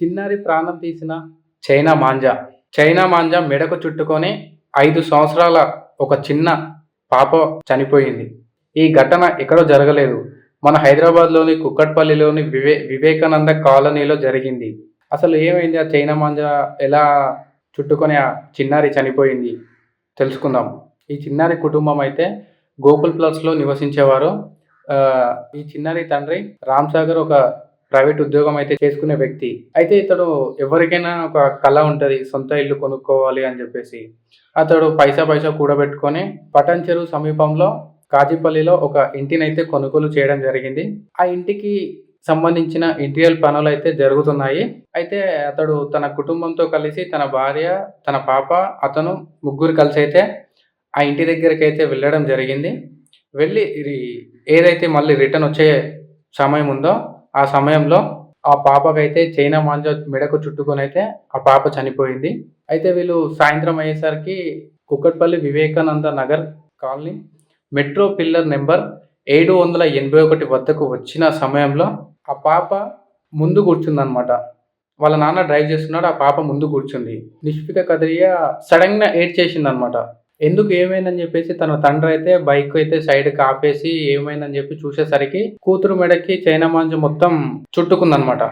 చిన్నారి ప్రాణం తీసిన చైనా మాంజా. చైనా మాంజా మెడకు చుట్టుకొని 5 సంవత్సరాల ఒక చిన్న పాప చనిపోయింది. ఈ ఘటన ఎక్కడో జరగలేదు. మన హైదరాబాద్‌లోని కుక్కట్పల్లిలోని వివేకానంద కాలనీలో జరిగింది. అసలు ఏమైంది? ఆ చైనా మాంజా ఎలా చుట్టుకొని ఆ చిన్నారి చనిపోయింది? తెలుసుకుందాం. ఈ చిన్నారి కుటుంబం అయితే గోకుల్ ప్లస్‌లో నివసించేవారు. ఈ చిన్నారి తండ్రి రామ్‌సాగర్ ఒక ప్రైవేట్ ఉద్యోగం అయితే చేసుకునే వ్యక్తి. అయితే ఇతడు ఎవరికైనా ఒక కల ఉంటది. సొంత ఇల్లు కొనుక్కోవాలి అని జెప్పేసి. అతడు పైసా కూడబెట్టుకొని పటాన్ చెరువు సమీపంలో కాజీపల్లిలో ఒక ఇంటినైతే కొనుగోలు చేయడం జరిగింది. ఆ ఇంటికి సంబంధించిన ఇంటీరియర్ పనులైతే జరుగుతున్నాయి. అయితే అతడు తన కుటుంబంతో కలిసి తన భార్య, తన పాప, అతను ముగ్గురు కలిసైతే ఆ ఇంటి దగ్గరికైతే వెళ్ళడం జరిగింది. వెళ్ళి ఇది ఏదైతే మళ్ళీ రిటర్న్ వచ్చే సమయం ఉందో ఆ సమయంలో ఆ పాపకైతే చైనా మాంజా మెడకు చుట్టుకొనైతే ఆ పాప చనిపోయింది. అయితే వీళ్ళు సాయంత్రం అయ్యేసరికి Kukatpally Vivekananda Nagar colony metro pillar number 781 వద్దకు వచ్చిన సమయంలో ఆ పాప ముందు కూర్చుందనమాట. వాళ్ళ నాన్న డ్రైవ్ చేస్తున్నాడు. ఆ పాప ముందు కూర్చుంది. నిష్ఫిక కదిరియా సడెన్‌గా ఏడ్చేసిందనమాట. ఎందుకు ఏమైందని జెప్పేసి తన తండ్రయితే బైక్ అయితే సైడ్‌కి ఆపేసి ఏమైందని జెప్పి చూసేసరికి కూతురు మెడకి చైనా మాంజా మొత్తం చుట్టుకుందనమాట.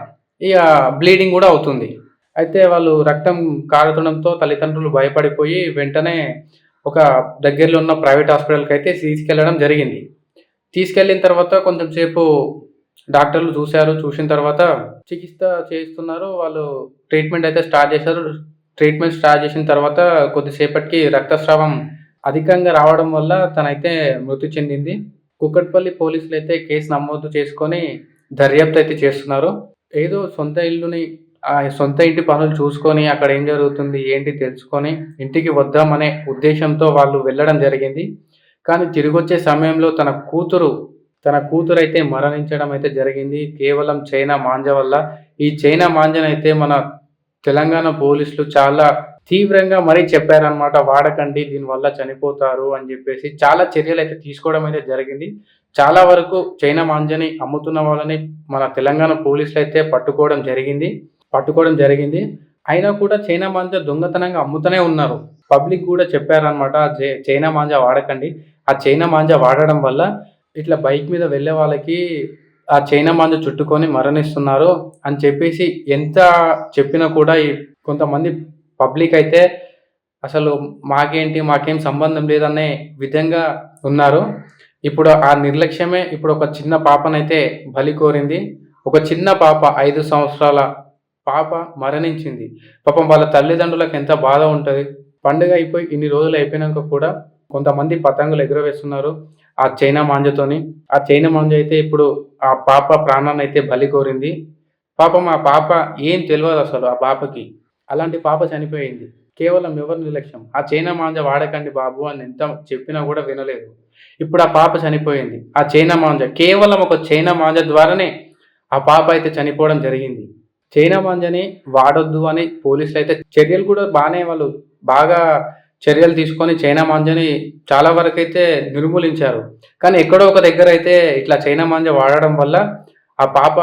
ఇగ బ్లీడింగ్ గూడా అవుతుంది. అయితే వాళ్ళు రక్తం కారుతుండడంతో తల్లిదండ్రులు భయపడిపోయి వెంటనే ఒక దగ్గరలో ఉన్న ప్రైవేట్ హాస్పిటల్‌కైతే తీసుకెళ్లడం జరిగింది. తీసుకెళ్ళిన తర్వాత కొంచెం సేపు డాక్టర్లు చూసారు. చూసిన తర్వాత చికిత్స చేస్తున్నారు. వాళ్ళు ట్రీట్మెంట్ అయితే స్టార్ట్ చేశారు. ట్రీట్మెంట్ స్టార్ట్ చేసిన తర్వాత కొద్దిసేపటికి రక్తస్రావం అధికంగా రావడం వల్ల తనైతే మృతి చెందింది. కూకట్పల్లి పోలీసులైతే కేసు నమోదు చేసుకొని దర్యాప్తు అయితే చేస్తున్నారు. ఏదో సొంత ఇంటి పనులు చూసుకొని అక్కడ ఏం జరుగుతుంది, ఏంటి తెలుసుకొని ఇంటికి వద్దామనే ఉద్దేశంతో వాళ్ళు వెళ్ళడం జరిగింది. కానీ తిరిగొచ్చే సమయంలో తన కూతురైతే మరణించడం అయితే జరిగింది. కేవలం చైనా మాంజా వల్ల. ఈ చైనా మాంజానైతే మన తెలంగాణ పోలీసులు చాలా తీవ్రంగా మరీ చెప్పారనమాట. వాడకండి, దీనివల్ల చనిపోతారు అని జెప్పేసి చాలా చర్యలైతే తీసుకోవడం అయితే జరిగింది. చాలా వరకు చైనా మాంజాని అమ్ముతున్న వాళ్ళని మన తెలంగాణ పోలీసులైతే పట్టుకోవడం జరిగింది. అయినా కూడా చైనా మాంజా దొంగతనంగా అమ్ముతూనే ఉన్నారు. పబ్లిక్ గూడా చెప్పారనమాట. చైనా మాంజా వాడకండి. ఆ చైనా మాంజా వాడడం వల్ల ఇట్లా బైక్ మీద వెళ్ళే వాళ్ళకి ఆ చైనా మాంజా చుట్టుకొని మరణిస్తున్నారు అని చెప్పేసి ఎంత చెప్పినా కూడా ఈ కొంతమంది పబ్లిక్ అయితే అసలు మాకేం సంబంధం లేదనే విధంగా ఉన్నారు. ఇప్పుడు ఆ నిర్లక్ష్యమే ఇప్పుడు ఒక చిన్న పాపనైతే బలి కోరింది. ఒక చిన్న పాప 5 సంవత్సరాల పాప మరణించింది. పాపం వాళ్ళ తల్లిదండ్రులకు ఎంత బాధ ఉంటది. పండుగ అయిపోయి ఇన్ని రోజులు అయిపోయినంక కూడా కొంతమంది పతంగులు ఎగురవేస్తున్నారు ఆ చైనా మాంజాతోని. ఆ చైనా మాంజా అయితే ఇప్పుడు ఆ పాప ప్రాణాన్నయితే బలి కోరింది. పాపం ఆ పాప ఏం తెలవదసలు ఆ పాపకి. అలాంటి పాప చనిపోయింది. కేవలం ఎవరి నిర్లక్ష్యం. ఆ చైనా మాంజా వాడకండి బాబు అని ఎంత చెప్పినా గూడా వినలేదు. ఇప్పుడు ఆ పాప చనిపోయింది. ఆ చైనా మాంజా కేవలం ఒక చైనా మాంజా ద్వారానే ఆ పాప అయితే చనిపోవడం జరిగింది. చైనా మాంజాని వాడొద్దు అని పోలీసులైతే చర్యలు కూడా వాళ్ళు బాగా చర్యలు తీసుకొని చైనా మాంజాని చాలా వరకైతే నిర్మూలించారు. కానీ ఎక్కడో ఒక దగ్గరైతే ఇట్లా చైనా మాంజా వాడడం వల్ల ఆ పాప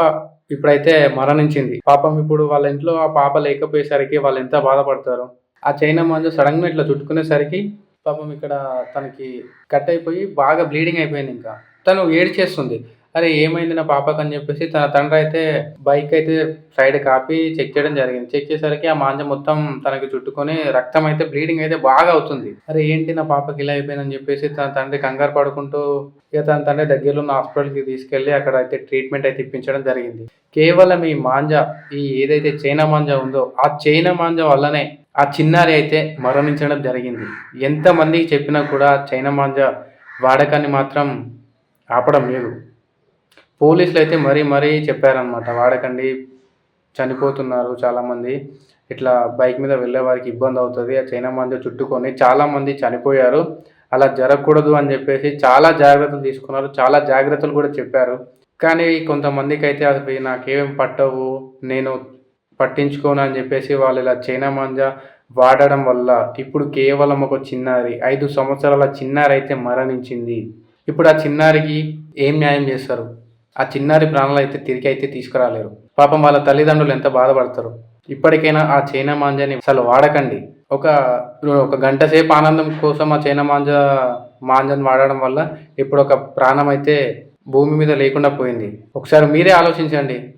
ఇప్పుడైతే మరణించింది. పాపం ఇప్పుడు వాళ్ళ ఇంట్లో ఆ పాప లేకపోయేసరికి వాళ్ళెంత బాధపడతారో. ఆ చైనా మాంజా సడెన్‌గా ఇట్లా చుట్టుకునేసరికి పాపం ఇక్కడ తనకి కట్ అయిపోయి బాగా బ్లీడింగ్ అయిపోయిందింకా. తను ఏడ్చేస్తుంది. అరే! ఏమైంది నా పాపకని జెప్పేసి తన తండ్రయితే బైక్ అయితే సైడ్‌కి ఆపి చెక్ చేయడం జరిగింది. చెక్ చేసేసరికి ఆ మాంజా మొత్తం తనకి చుట్టుకొని రక్తం అయితే బ్లీడింగ్ అయితే బాగా అవుతుంది. అరే! ఏంటి నా పాపకి ఇలా అయిపోయిందని జెప్పేసి తన తండ్రి కంగారు పడుకుంటూ ఇక తన తండ్రి దగ్గరలో ఉన్న హాస్పిటల్‌కి తీసుకెళ్ళి అక్కడ అయితే ట్రీట్మెంట్ అయితే ఇప్పించడం జరిగింది. కేవలం ఈ మాంజా ఏదైతే చైనా మాంజా ఉందో ఆ చైనా మాంజా వల్లనే ఆ చిన్నారి అయితే మరణించడం జరిగింది. ఎంతమందికి చెప్పినా కూడా చైనా మాంజా వాడకాన్ని మాత్రం ఆపడం లేదు. పోలీసులైతే మరీ చెప్పారనమాట. వాడకండి, చనిపోతున్నారు చాలామంది. ఇట్లా బైక్ మీద వెళ్ళే వారికి ఇబ్బందవుతది. ఆ చైనా మాంజా చుట్టుకొని చాలామంది చనిపోయారు. అలా జరగకూడదు అని జెప్పేసి చాలా జాగ్రత్తలు తీసుకున్నారు. చాలా జాగ్రత్తలు గూడా చెప్పారు. కానీ కొంతమందికైతే అవి నాకేం పట్టవు, నేను పట్టించుకోను అని జెప్పేసి వాళ్ళు ఇలా చైనా మాంజా వాడడం వల్ల ఇప్పుడు కేవలం ఒక చిన్నారి 5 సంవత్సరాల చిన్నారైతే మరణించింది. ఇప్పుడు ఆ చిన్నారికి ఏం న్యాయం జేస్తారు? ఆ చిన్నారి ప్రాణాలైతే తిరిగైతే తీసుకురాలేరు. పాపం వాళ్ళ తల్లిదండ్రులు ఎంత బాధపడతారు. ఇప్పటికైనా ఆ చైనా మాంజాని అసలు వాడకండి. ఒక ఒక గంట సేపు ఆనందం కోసం ఆ చైనా మాంజాని వాడడం వల్ల ఇప్పుడు ఒక ప్రాణం అయితే భూమి మీద లేకుండా పోయింది. ఒకసారి మీరే ఆలోచించండి.